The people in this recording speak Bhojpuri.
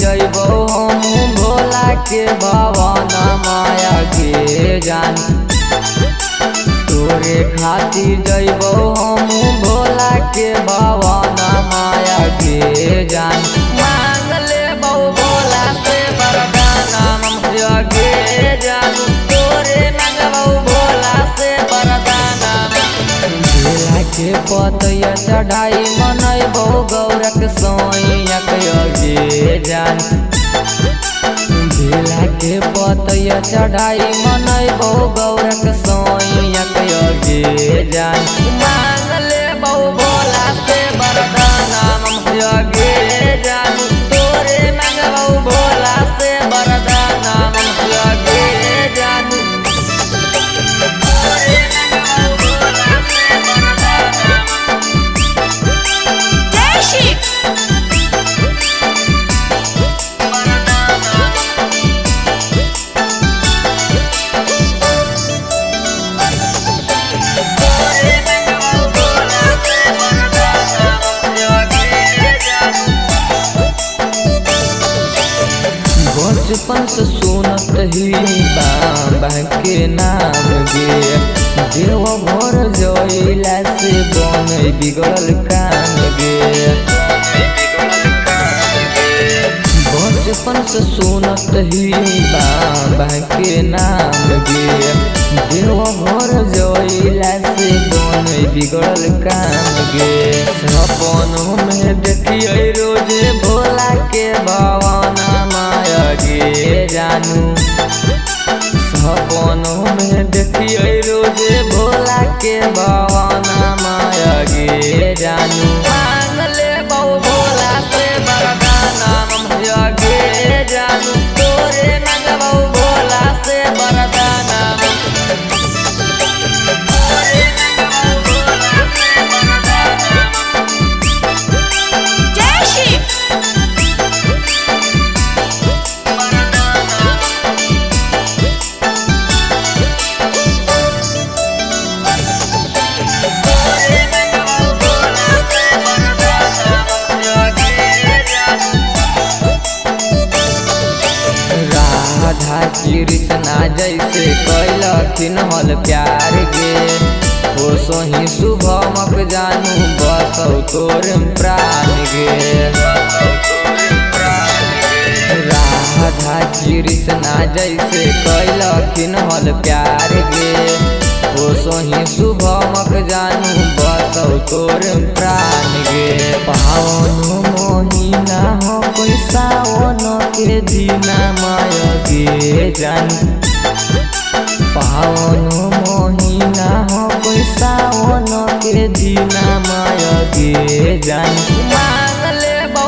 जइबो हम भोला के भवन माया के जान। तोरे खातिर जइबो हम भोला के भवन माया के जान। मांग लेबो भोला से वरदान हम जगे जान। तोरे मांगबो भोला से वरदान। बेला के पतैया चढ़ाई मनैबो गौरक सोइया के जान। बेला के पतैया चढ़ाई मनैबो गौरक सोइया के जान। मांग लेबो भोला से वरदान हम जगे जान। तोरे मांगबो भोला से वरदान हम जगे जान। तोरे मांगबो भोला से बचपन से सुनत ही बाबा के नाम गे। देव भर जइला से बन बिगड़ल काम गे। बचपन से सुनत ही बाबा के नाम गे। देव भर जइला से बन बिगड़ल काम गे। सपनों में देखिए रोजे भोला के भवन माया गे जानू। सपनों में देखिए रोजे भोला के भवन माया गे जानू। मांग लेबो भोला से वरदान हम जगे जानू। तोरे मांगबो भोला से वरदान। तोरे मांगबो भोला से वरदान। जय शिव। राधा कृष्णा जैसे कैलखिन हल प्यार गे। हो सोही शुभमक जानू बसौ तोर प्राण गे। राधा कृष्णा जैसे कैलखिन हल प्यार गे। हो सोही शुभमक जानू बसौ तोर प्राण गे। पावन मोहिना हो कोई सावन के दीना माया गे जान। पावन मोहिना हो कोई सावन के दीना माया गे जान। मांग लेबो